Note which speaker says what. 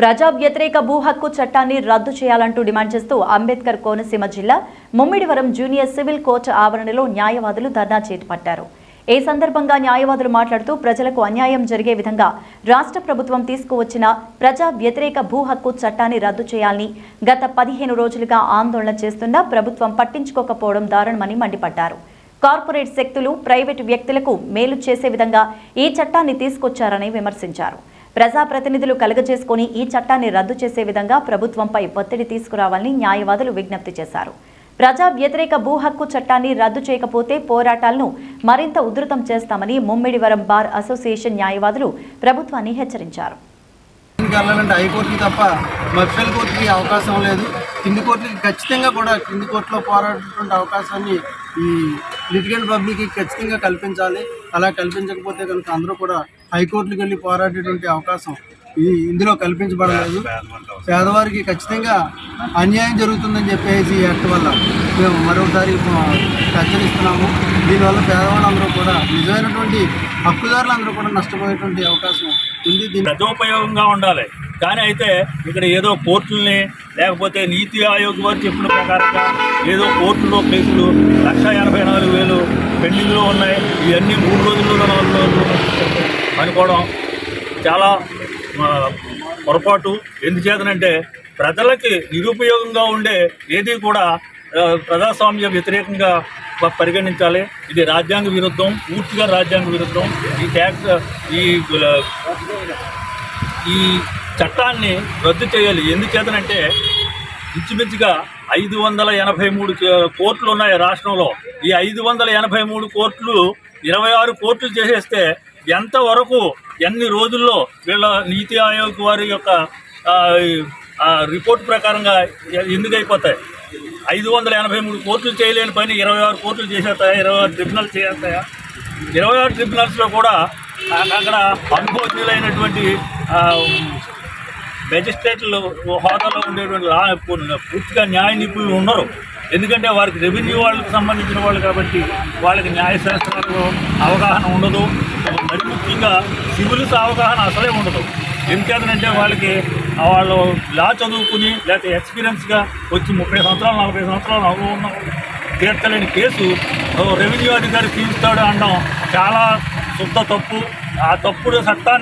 Speaker 1: ప్రజా వ్యతిరేక భూ హక్కు చట్టాన్ని రద్దు చేయాలంటూ డిమాండ్ చేస్తూ అంబేద్కర్ కోనసీమ జిల్లా ముమ్మిడివరం జూనియర్ సివిల్ కోర్టు ఆవరణలో న్యాయవాదులు ధర్నా చేపట్టారు. ఈ సందర్భంగా న్యాయవాదులు మాట్లాడుతూ ప్రజలకు అన్యాయం జరిగే విధంగా రాష్ట్ర ప్రభుత్వం తీసుకువచ్చిన ప్రజా వ్యతిరేక భూ హక్కు చట్టాన్ని రద్దు చేయాలని గత 15 రోజులుగా ఆందోళన చేస్తున్నా ప్రభుత్వం పట్టించుకోకపోవడం దారుణమని మండిపడ్డారు. కార్పొరేట్ శక్తులు ప్రైవేటు వ్యక్తులకు మేలు చేసే విధంగా ఈ చట్టాన్ని తీసుకొచ్చారని విమర్శించారు. ప్రజాప్రతినిధులు కలుగజేసుకుని ఈ చట్టాన్ని రద్దు చేసే విధంగా ప్రభుత్వంపై ఒత్తిడి తీసుకురావాలని న్యాయవాదులు విజ్ఞప్తి చేశారు. ప్రజా వ్యతిరేక భూ హక్కు చట్టాన్ని రద్దు చేయకపోతే పోరాటాలను మరింత ఉధృతం చేస్తామని ముమ్మిడివరం బార్ అసోసియేషన్ న్యాయవాదులు ప్రభుత్వాన్ని హెచ్చరించారు.
Speaker 2: హైకోర్టుకి తప్ప మఫ్షల్ కోర్టుకి అవకాశం లేదు. కింది కోర్టుకి ఖచ్చితంగా కూడా కింది కోర్టులో పోరాడేటువంటి అవకాశాన్ని ఈ లిటిగెంట్ పబ్లిక్కి ఖచ్చితంగా కల్పించాలి. అలా కల్పించకపోతే కనుక అందరూ కూడా హైకోర్టులకు వెళ్ళి పోరాడేటువంటి అవకాశం ఇందులో కల్పించబడలేదు. పేదవారికి ఖచ్చితంగా అన్యాయం జరుగుతుందని చెప్పేసి ఈ యాక్ట్ వల్ల మేము మరొకసారి హెచ్చరిస్తున్నాము. దీనివల్ల పేదవాళ్ళందరూ కూడా నిజమైనటువంటి హక్కుదారులందరూ కూడా నష్టపోయేటువంటి అవకాశం ఉంది.
Speaker 3: ప్రజోపయోగంగా ఉండాలి. కానీ అయితే ఇక్కడ ఏదో కోర్టుల్ని లేకపోతే నీతి ఆయోగ్ వారు చెప్పిన ప్రకారంగా ఏదో కోర్టులో కేసులు 1,84,000 పెండింగ్లో ఉన్నాయి. ఇవన్నీ 3 రోజుల్లో 4 రోజులు అనుకోవడం చాలా పొరపాటు. ఎందుచేతనంటే ప్రజలకి నిరుపయోగంగా ఉండే ఏది కూడా ప్రజాస్వామ్య వ్యతిరేకంగా పరిగణించాలి. ఇది రాజ్యాంగ విరుద్ధం, పూర్తిగా రాజ్యాంగ విరుద్ధం. ఈ ట్యాక్స్ ఈ చట్టాన్ని రద్దు చేయాలి. ఎందుచేతనంటే ఇంచుమించుగా 583 కోర్టులు ఉన్నాయి రాష్ట్రంలో. ఈ 583 కోర్టులు 26 కోర్టులు చేసేస్తే ఎంతవరకు ఎన్ని రోజుల్లో వీళ్ళ నీతి ఆయోగ్ వారి యొక్క రిపోర్ట్ ప్రకారంగా ఎందుకు అయిపోతాయి? 583 కోర్టులు చేయలేని పని 26 కోర్టులు చేసేస్తాయా? 26 ట్రిబ్యునల్స్ చేస్తాయా? 26 ట్రిబ్యునల్స్లో కూడా అక్కడ అనుభవజ్ఞులైనటువంటి మెజిస్ట్రేట్లు హోదాలో ఉండేటువంటి పూర్తిగా న్యాయ నిపుణులు ఉన్నారు. ఎందుకంటే వారికి రెవెన్యూ వాళ్ళకి సంబంధించిన వాళ్ళు కాబట్టి వాళ్ళకి న్యాయశాస్త్రాల్లో అవగాహన ఉండదు. మరి ముఖ్యంగా సివిల్స్ అవగాహన అసలే ఉండదు. ఎందుకంటే వాళ్ళకి వాళ్ళు లా చదువుకుని లేకపోతే ఎక్స్పీరియన్స్గా వచ్చి 30 సంవత్సరాలు 40 సంవత్సరాలు అనుభవం తీర్చలేని కేసు రెవెన్యూ అధికారి తీరుస్తాడు అనడం చాలా శుద్ధ తప్పు. ఆ తప్పుడు చట్టాన్ని